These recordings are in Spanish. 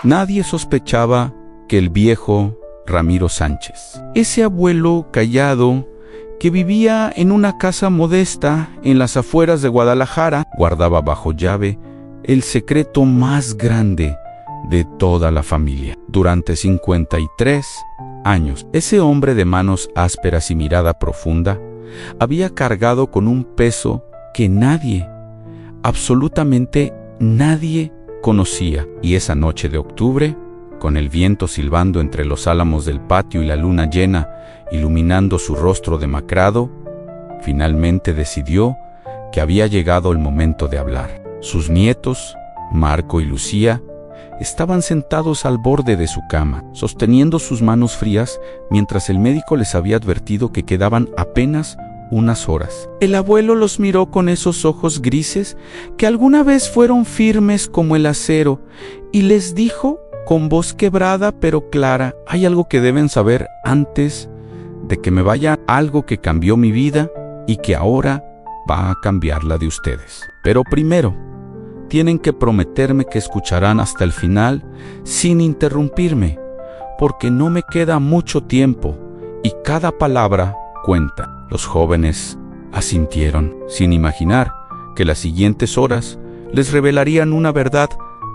Nadie sospechaba que el viejo Ramiro Sánchez, ese abuelo callado que vivía en una casa modesta en las afueras de Guadalajara, guardaba bajo llave el secreto más grande de toda la familia. Durante 53 años, ese hombre de manos ásperas y mirada profunda había cargado con un peso que nadie, absolutamente nadie conocía. Y esa noche de octubre, con el viento silbando entre los álamos del patio y la luna llena iluminando su rostro demacrado, finalmente decidió que había llegado el momento de hablar. Sus nietos, Marco y Lucía, estaban sentados al borde de su cama, sosteniendo sus manos frías mientras el médico les había advertido que quedaban apenas unas horas. El abuelo los miró con esos ojos grises que alguna vez fueron firmes como el acero y les dijo con voz quebrada pero clara: hay algo que deben saber antes de que me vaya, algo que cambió mi vida y que ahora va a cambiar la de ustedes. Pero primero, tienen que prometerme que escucharán hasta el final sin interrumpirme, porque no me queda mucho tiempo y cada palabra cuenta. Los jóvenes asintieron, sin imaginar que las siguientes horas les revelarían una verdad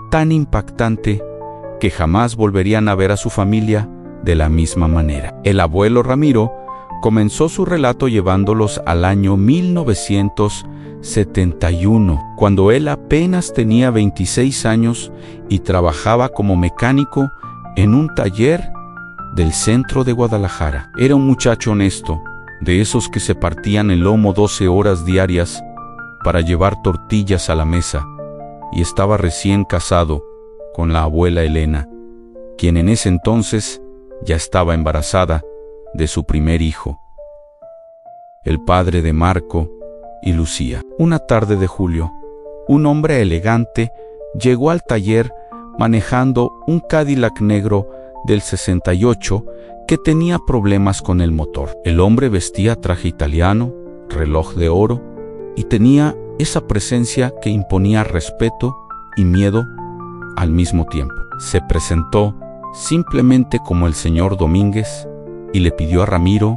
tan impactante que jamás volverían a ver a su familia de la misma manera. El abuelo Ramiro comenzó su relato llevándolos al año 1971, cuando él apenas tenía 26 años y trabajaba como mecánico en un taller del centro de Guadalajara. Era un muchacho honesto, de esos que se partían el lomo 12 horas diarias para llevar tortillas a la mesa, y estaba recién casado con la abuela Elena, quien en ese entonces ya estaba embarazada de su primer hijo, el padre de Marco y Lucía. Una tarde de julio, un hombre elegante llegó al taller manejando un Cadillac negro del 68 que tenía problemas con el motor. El hombre vestía traje italiano, reloj de oro y tenía esa presencia que imponía respeto y miedo al mismo tiempo. Se presentó simplemente como el señor Domínguez y le pidió a Ramiro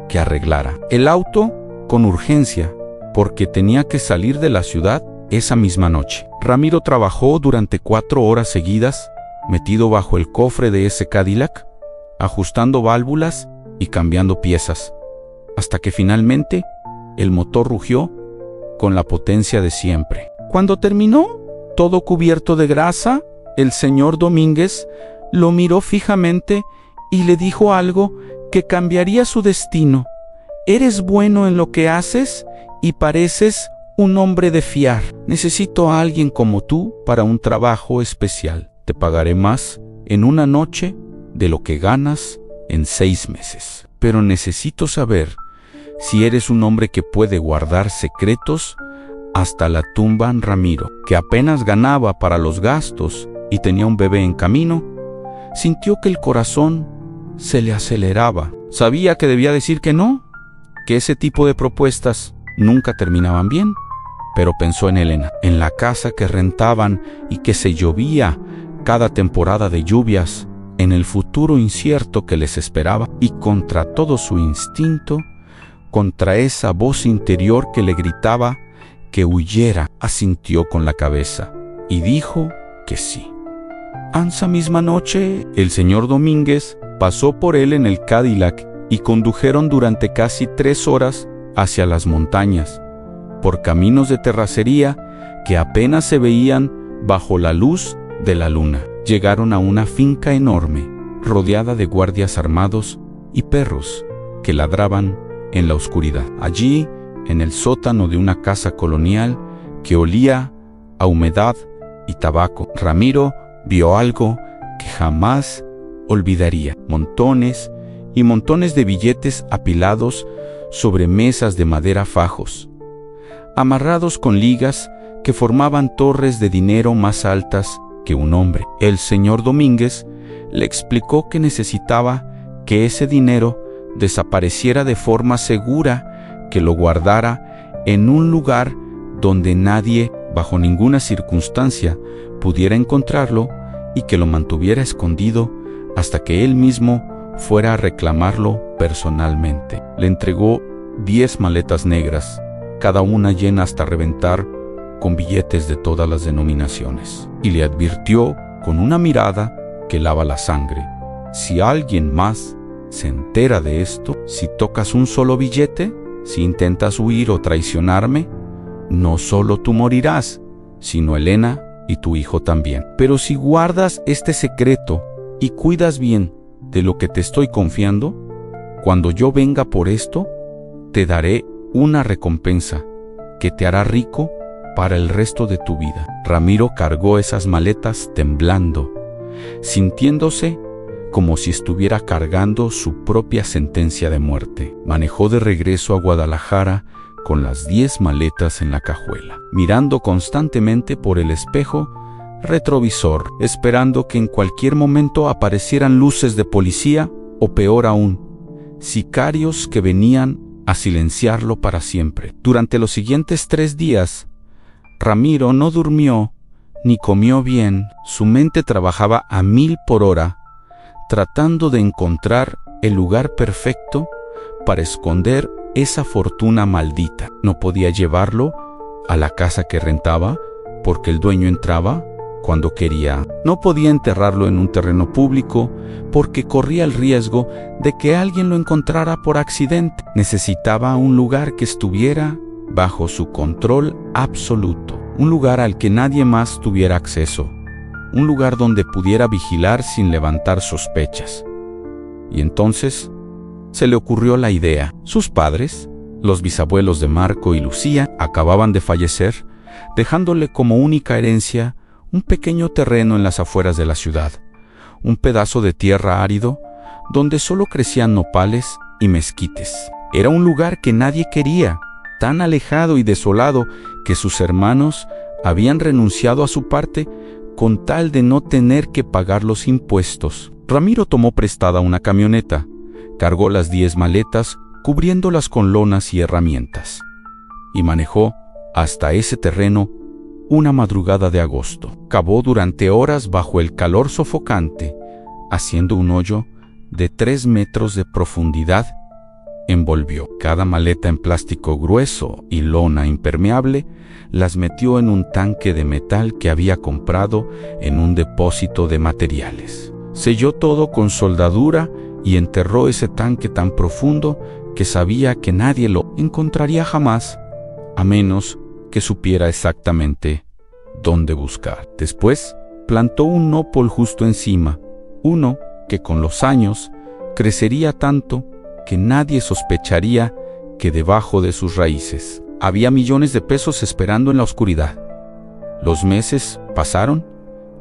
que arreglara el auto con urgencia porque tenía que salir de la ciudad esa misma noche. Ramiro trabajó durante 4 horas seguidas, metido bajo el cofre de ese Cadillac, ajustando válvulas y cambiando piezas, hasta que finalmente el motor rugió con la potencia de siempre. Cuando terminó, todo cubierto de grasa, el señor Domínguez lo miró fijamente y le dijo algo que cambiaría su destino. Eres bueno en lo que haces y pareces un hombre de fiar. Necesito a alguien como tú para un trabajo especial. Te pagaré más en una noche de lo que ganas en 6 meses. Pero necesito saber si eres un hombre que puede guardar secretos hasta la tumba. Ramiro, que apenas ganaba para los gastos y tenía un bebé en camino, sintió que el corazón se le aceleraba. Sabía que debía decir que no, que ese tipo de propuestas nunca terminaban bien, pero pensó en Elena, en la casa que rentaban y que se llovía cada temporada de lluvias, en el futuro incierto que les esperaba, y contra todo su instinto, contra esa voz interior que le gritaba que huyera, asintió con la cabeza y dijo que sí. Esa misma noche, el señor Domínguez pasó por él en el Cadillac y condujeron durante casi 3 horas hacia las montañas, por caminos de terracería que apenas se veían bajo la luz de la luna. Llegaron a una finca enorme, rodeada de guardias armados y perros que ladraban en la oscuridad. Allí, en el sótano de una casa colonial que olía a humedad y tabaco, Ramiro vio algo que jamás olvidaría. Montones y montones de billetes apilados sobre mesas de madera fajos, amarrados con ligas que formaban torres de dinero más altas que un hombre. El señor Domínguez le explicó que necesitaba que ese dinero desapareciera de forma segura, que lo guardara en un lugar donde nadie, bajo ninguna circunstancia, pudiera encontrarlo y que lo mantuviera escondido hasta que él mismo fuera a reclamarlo personalmente. Le entregó 10 maletas negras, cada una llena hasta reventar con billetes de todas las denominaciones, y le advirtió con una mirada que lava la sangre: si alguien más se entera de esto, si tocas un solo billete, si intentas huir o traicionarme, no solo tú morirás, sino Elena y tu hijo también. Pero si guardas este secreto y cuidas bien de lo que te estoy confiando, cuando yo venga por esto, te daré una recompensa que te hará rico para el resto de tu vida. Ramiro cargó esas maletas temblando, sintiéndose como si estuviera cargando su propia sentencia de muerte. Manejó de regreso a Guadalajara con las 10 maletas en la cajuela, mirando constantemente por el espejo retrovisor, esperando que en cualquier momento aparecieran luces de policía o, peor aún, sicarios que venían a silenciarlo para siempre. Durante los siguientes 3 días, Ramiro no durmió ni comió bien. Su mente trabajaba a 1000 por hora, tratando de encontrar el lugar perfecto para esconder esa fortuna maldita. No podía llevarlo a la casa que rentaba porque el dueño entraba cuando quería. No podía enterrarlo en un terreno público porque corría el riesgo de que alguien lo encontrara por accidente. Necesitaba un lugar que estuviera bajo su control absoluto, un lugar al que nadie más tuviera acceso, un lugar donde pudiera vigilar sin levantar sospechas. Y entonces se le ocurrió la idea. Sus padres, los bisabuelos de Marco y Lucía, acababan de fallecer, dejándole como única herencia un pequeño terreno en las afueras de la ciudad, un pedazo de tierra árido donde solo crecían nopales y mezquites. Era un lugar que nadie quería, tan alejado y desolado que sus hermanos habían renunciado a su parte con tal de no tener que pagar los impuestos. Ramiro tomó prestada una camioneta, cargó las 10 maletas, cubriéndolas con lonas y herramientas, y manejó hasta ese terreno una madrugada de agosto. Cavó durante horas bajo el calor sofocante, haciendo un hoyo de 3 metros de profundidad. Envolvió cada maleta en plástico grueso y lona impermeable, las metió en un tanque de metal que había comprado en un depósito de materiales. Selló todo con soldadura y enterró ese tanque tan profundo que sabía que nadie lo encontraría jamás, a menos que supiera exactamente dónde buscar. Después, plantó un nopal justo encima, uno que con los años crecería tanto que nadie sospecharía que debajo de sus raíces había millones de pesos esperando en la oscuridad. Los meses pasaron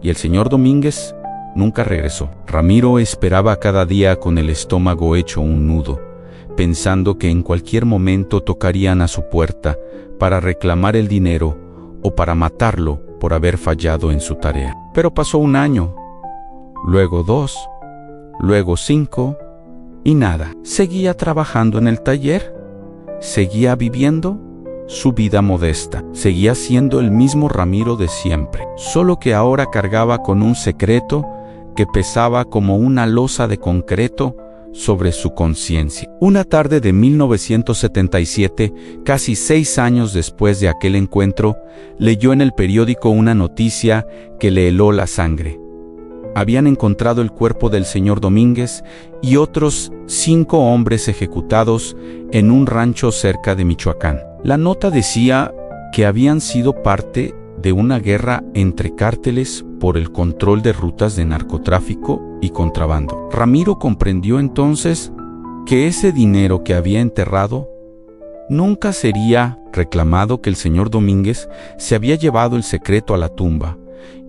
y el señor Domínguez nunca regresó. Ramiro esperaba cada día con el estómago hecho un nudo, pensando que en cualquier momento tocarían a su puerta para reclamar el dinero o para matarlo por haber fallado en su tarea. Pero pasó un año, luego 2, luego 5 y nada. Seguía trabajando en el taller, seguía viviendo su vida modesta, seguía siendo el mismo Ramiro de siempre, solo que ahora cargaba con un secreto que pesaba como una losa de concreto sobre su conciencia. Una tarde de 1977, casi 6 años después de aquel encuentro, leyó en el periódico una noticia que le heló la sangre. Habían encontrado el cuerpo del señor Domínguez y otros 5 hombres ejecutados en un rancho cerca de Michoacán. La nota decía que habían sido parte de una guerra entre cárteles por el control de rutas de narcotráfico y contrabando. Ramiro comprendió entonces que ese dinero que había enterrado nunca sería reclamado, que el señor Domínguez se había llevado el secreto a la tumba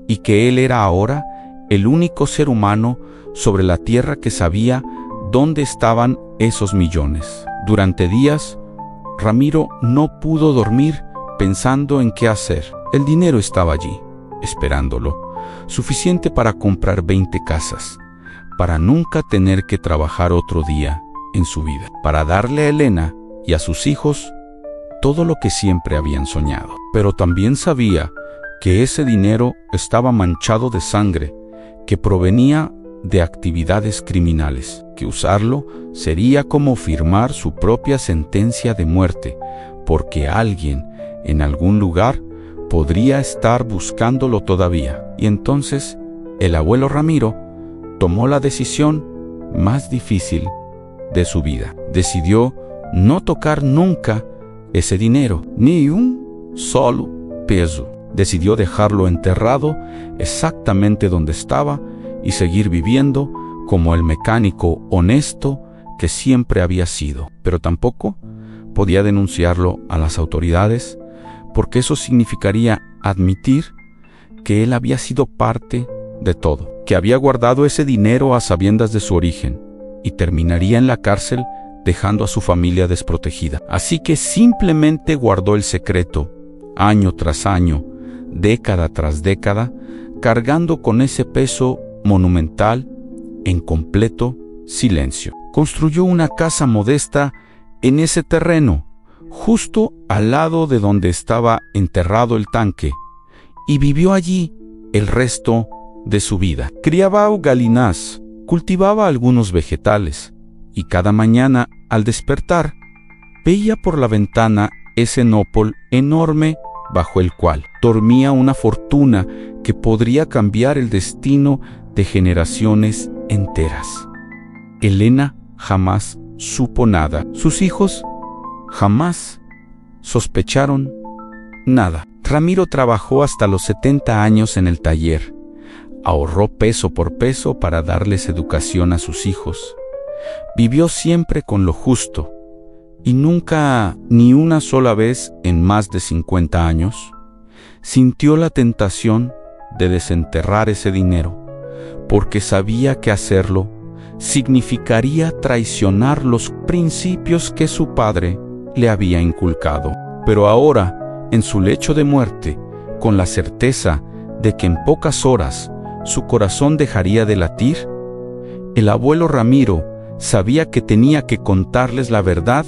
y que él era ahora el único ser humano sobre la tierra que sabía dónde estaban esos millones. Durante días, Ramiro no pudo dormir pensando en qué hacer. El dinero estaba allí, esperándolo, suficiente para comprar 20 casas, para nunca tener que trabajar otro día en su vida, para darle a Elena y a sus hijos todo lo que siempre habían soñado. Pero también sabía que ese dinero estaba manchado de sangre, que provenía de actividades criminales, que usarlo sería como firmar su propia sentencia de muerte, porque alguien en algún lugar podría estar buscándolo todavía. Y entonces el abuelo Ramiro tomó la decisión más difícil de su vida. Decidió no tocar nunca ese dinero, ni un solo peso. Decidió dejarlo enterrado exactamente donde estaba y seguir viviendo como el mecánico honesto que siempre había sido. Pero tampoco podía denunciarlo a las autoridades, porque eso significaría admitir que él había sido parte de todo, que había guardado ese dinero a sabiendas de su origen y terminaría en la cárcel dejando a su familia desprotegida. Así que simplemente guardó el secreto, año tras año, década tras década, cargando con ese peso monumental en completo silencio. Construyó una casa modesta en ese terreno, justo al lado de donde estaba enterrado el tanque, y vivió allí el resto de su vida. Criaba galinas, cultivaba algunos vegetales, y cada mañana, al despertar, veía por la ventana ese nópol enorme bajo el cual dormía una fortuna que podría cambiar el destino de generaciones enteras. Elena jamás supo nada. Sus hijos jamás sospecharon nada. Ramiro trabajó hasta los 70 años en el taller. Ahorró peso por peso para darles educación a sus hijos. Vivió siempre con lo justo y nunca, ni una sola vez en más de 50 años, sintió la tentación de desenterrar ese dinero, porque sabía que hacerlo significaría traicionar los principios que su padre le había inculcado. Pero ahora, en su lecho de muerte, con la certeza de que en pocas horas su corazón dejaría de latir, el abuelo Ramiro sabía que tenía que contarles la verdad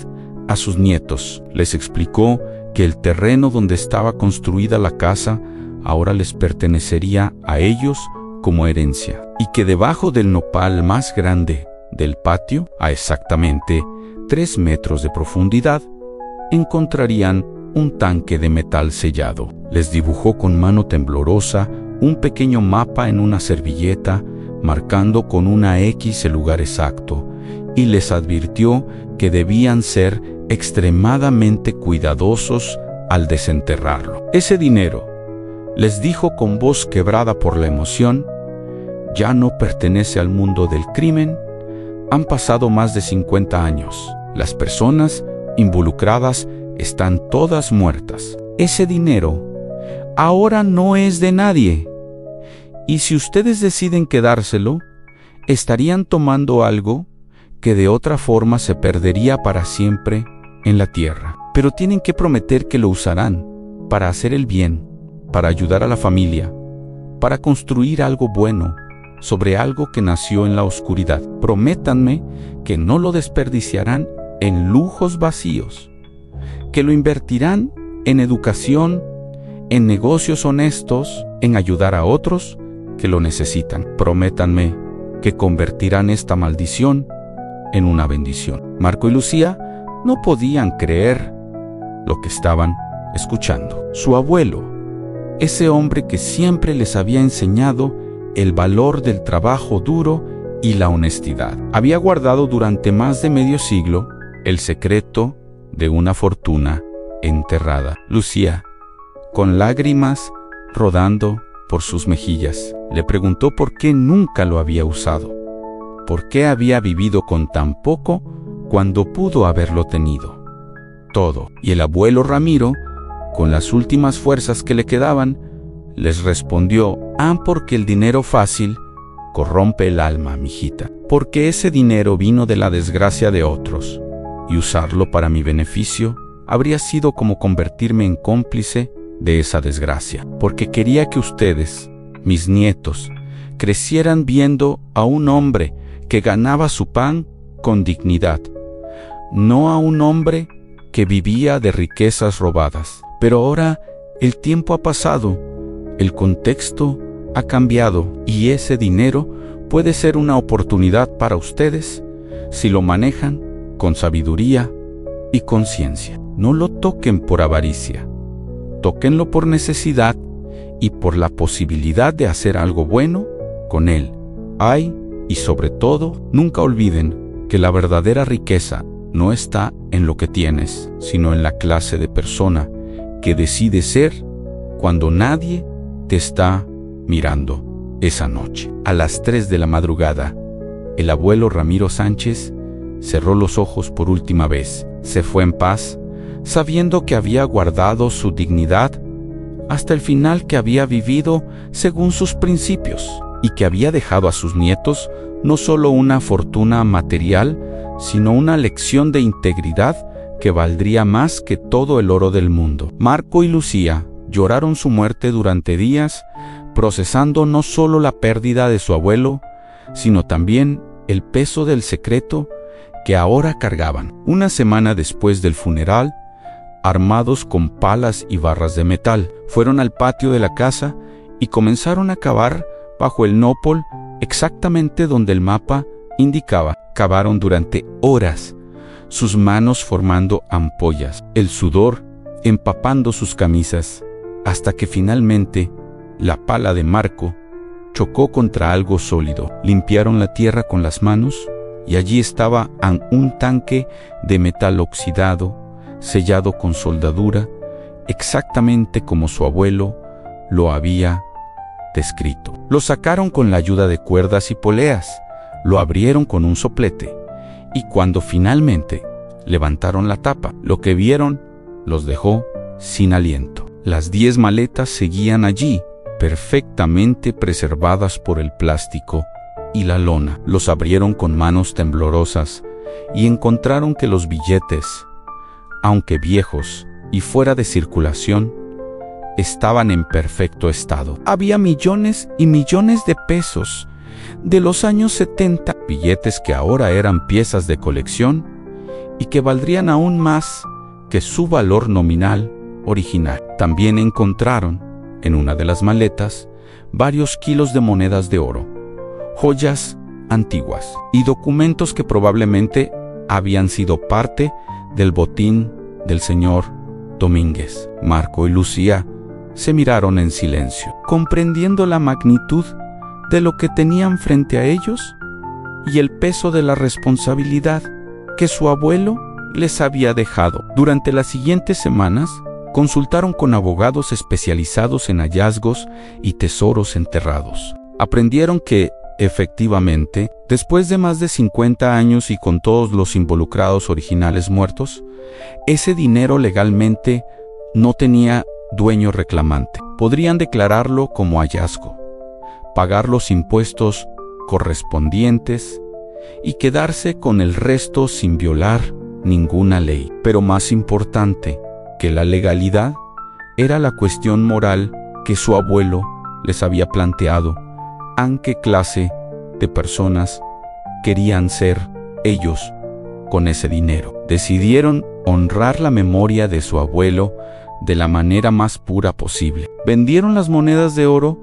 a sus nietos. Les explicó que el terreno donde estaba construida la casa ahora les pertenecería a ellos como herencia, y que debajo del nopal más grande del patio, a exactamente 3 metros de profundidad, encontrarían un tanque de metal sellado. Les dibujó con mano temblorosa un pequeño mapa en una servilleta, marcando con una X el lugar exacto, y les advirtió que debían ser extremadamente cuidadosos al desenterrarlo. Ese dinero, les dijo con voz quebrada por la emoción, ya no pertenece al mundo del crimen. Han pasado más de 50 años. Las personas involucradas están todas muertas. Ese dinero ahora no es de nadie. Y si ustedes deciden quedárselo, estarían tomando algo que de otra forma se perdería para siempre en la tierra. Pero tienen que prometer que lo usarán para hacer el bien, para ayudar a la familia, para construir algo bueno sobre algo que nació en la oscuridad. Prométanme que no lo desperdiciarán en lujos vacíos, que lo invertirán en educación, en negocios honestos, en ayudar a otros que lo necesitan. Prométanme que convertirán esta maldición en una bendición. Marco y Lucía no podían creer lo que estaban escuchando. Su abuelo, ese hombre que siempre les había enseñado el valor del trabajo duro y la honestidad, había guardado durante más de medio siglo el secreto de una fortuna enterrada. Lucía, con lágrimas rodando por sus mejillas, le preguntó por qué nunca lo había usado, por qué había vivido con tan poco cuando pudo haberlo tenido todo. Y el abuelo Ramiro, con las últimas fuerzas que le quedaban, les respondió: porque el dinero fácil corrompe el alma, mijita, porque ese dinero vino de la desgracia de otros, y usarlo para mi beneficio habría sido como convertirme en cómplice de esa desgracia, porque quería que ustedes, mis nietos, crecieran viendo a un hombre que ganaba su pan con dignidad, no a un hombre que vivía de riquezas robadas. Pero ahora el tiempo ha pasado, el contexto ha cambiado y ese dinero puede ser una oportunidad para ustedes si lo manejan con sabiduría y conciencia. No lo toquen por avaricia, tóquenlo por necesidad y por la posibilidad de hacer algo bueno con él. Y sobre todo, nunca olviden que la verdadera riqueza no está en lo que tienes, sino en la clase de persona que decides ser cuando nadie te está mirando. Esa noche, a las 3 de la madrugada, el abuelo Ramiro Sánchez cerró los ojos por última vez. Se fue en paz, sabiendo que había guardado su dignidad hasta el final, que había vivido según sus principios y que había dejado a sus nietos no solo una fortuna material, sino una lección de integridad que valdría más que todo el oro del mundo. Marco y Lucía lloraron su muerte durante días, procesando no solo la pérdida de su abuelo, sino también el peso del secreto que ahora cargaban. Una semana después del funeral, armados con palas y barras de metal, fueron al patio de la casa y comenzaron a cavar bajo el nopal exactamente donde el mapa indicaba. Cavaron durante horas, sus manos formando ampollas, el sudor empapando sus camisas, hasta que finalmente la pala de Marco chocó contra algo sólido. Limpiaron la tierra con las manos y allí estaba un tanque de metal oxidado, sellado con soldadura, exactamente como su abuelo lo había descrito. Lo sacaron con la ayuda de cuerdas y poleas, lo abrieron con un soplete y cuando finalmente levantaron la tapa, lo que vieron los dejó sin aliento. Las 10 maletas seguían allí, perfectamente preservadas por el plástico y la lona. Los abrieron con manos temblorosas y encontraron que los billetes, aunque viejos y fuera de circulación, estaban en perfecto estado. Había millones y millones de pesos de los años 70, billetes que ahora eran piezas de colección y que valdrían aún más que su valor nominal original. También encontraron en una de las maletas varios kilos de monedas de oro, joyas antiguas y documentos que probablemente habían sido parte del botín del señor Domínguez. Marco y Lucía se miraron en silencio, comprendiendo la magnitud de lo que tenían frente a ellos y el peso de la responsabilidad que su abuelo les había dejado. Durante las siguientes semanas, consultaron con abogados especializados en hallazgos y tesoros enterrados. Aprendieron que, efectivamente, después de más de 50 años y con todos los involucrados originales muertos, ese dinero legalmente no tenía dueño reclamante. Podrían declararlo como hallazgo, pagar los impuestos correspondientes y quedarse con el resto sin violar ninguna ley. Pero más importante que la legalidad era la cuestión moral que su abuelo les había planteado. ¿En qué clase de personas querían ser ellos con ese dinero? Decidieron honrar la memoria de su abuelo de la manera más pura posible. Vendieron las monedas de oro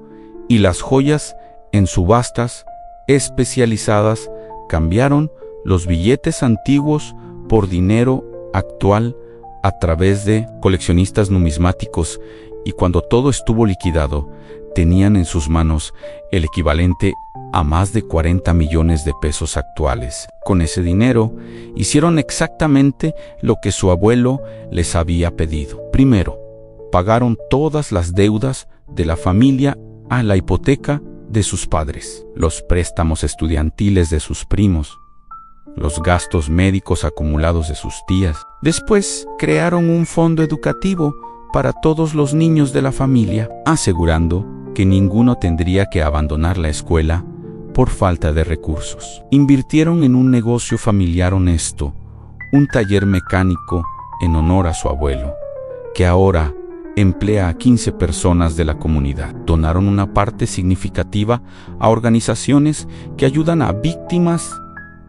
y las joyas en subastas especializadas, cambiaron los billetes antiguos por dinero actual a través de coleccionistas numismáticos y cuando todo estuvo liquidado, tenían en sus manos el equivalente a más de 40 millones de pesos actuales. Con ese dinero, hicieron exactamente lo que su abuelo les había pedido. Primero, pagaron todas las deudas de la familia a la hipoteca de sus padres, los préstamos estudiantiles de sus primos, los gastos médicos acumulados de sus tías. Después, crearon un fondo educativo para todos los niños de la familia, asegurando que ninguno tendría que abandonar la escuela por falta de recursos. Invirtieron en un negocio familiar honesto, un taller mecánico en honor a su abuelo, que ahora emplea a 15 personas de la comunidad. Donaron una parte significativa a organizaciones que ayudan a víctimas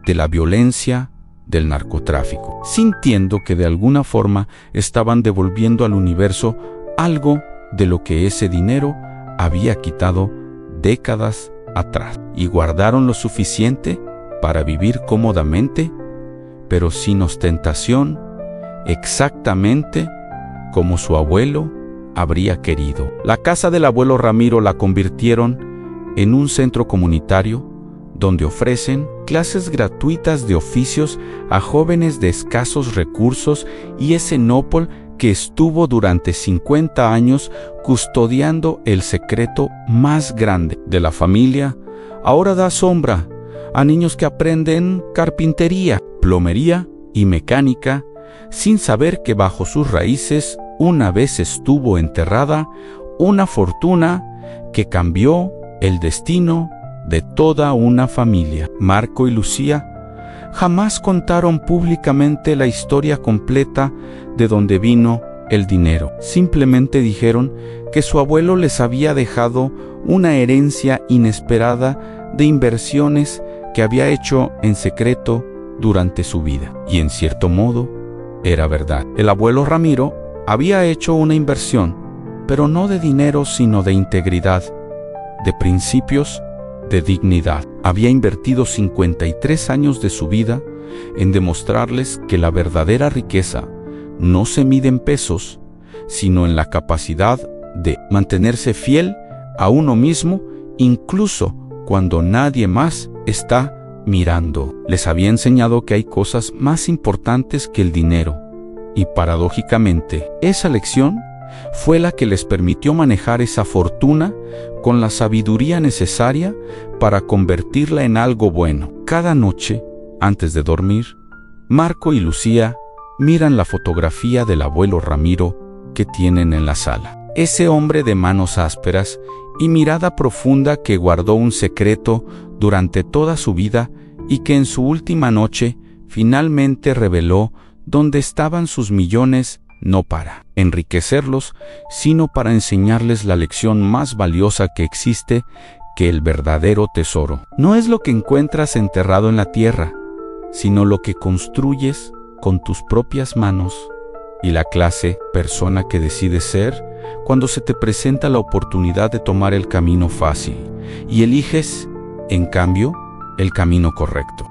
de la violencia del narcotráfico, sintiendo que de alguna forma estaban devolviendo al universo algo de lo que ese dinero había quitado décadas atrás y guardaron lo suficiente para vivir cómodamente, pero sin ostentación, exactamente como su abuelo habría querido. La casa del abuelo Ramiro la convirtieron en un centro comunitario donde ofrecen clases gratuitas de oficios a jóvenes de escasos recursos, y ese Nopol que estuvo durante 50 años custodiando el secreto más grande de la familia, ahora da sombra a niños que aprenden carpintería, plomería y mecánica, sin saber que bajo sus raíces una vez estuvo enterrada una fortuna que cambió el destino de toda una familia. Marco y Lucía jamás contaron públicamente la historia completa de dónde vino el dinero. Simplemente dijeron que su abuelo les había dejado una herencia inesperada de inversiones que había hecho en secreto durante su vida. Y en cierto modo, era verdad. El abuelo Ramiro había hecho una inversión, pero no de dinero, sino de integridad, de principios, de dignidad. Había invertido 53 años de su vida en demostrarles que la verdadera riqueza no se mide en pesos, sino en la capacidad de mantenerse fiel a uno mismo, incluso cuando nadie más está mirando. Les había enseñado que hay cosas más importantes que el dinero, y paradójicamente, esa lección fue la que les permitió manejar esa fortuna con la sabiduría necesaria para convertirla en algo bueno. Cada noche, antes de dormir, Marco y Lucía miran la fotografía del abuelo Ramiro que tienen en la sala. Ese hombre de manos ásperas y mirada profunda que guardó un secreto durante toda su vida y que en su última noche finalmente reveló dónde estaban sus millones, no para enriquecerlos, sino para enseñarles la lección más valiosa que existe, que el verdadero tesoro no es lo que encuentras enterrado en la tierra, sino lo que construyes con tus propias manos, y la clase persona que decides ser cuando se te presenta la oportunidad de tomar el camino fácil y eliges, en cambio, el camino correcto.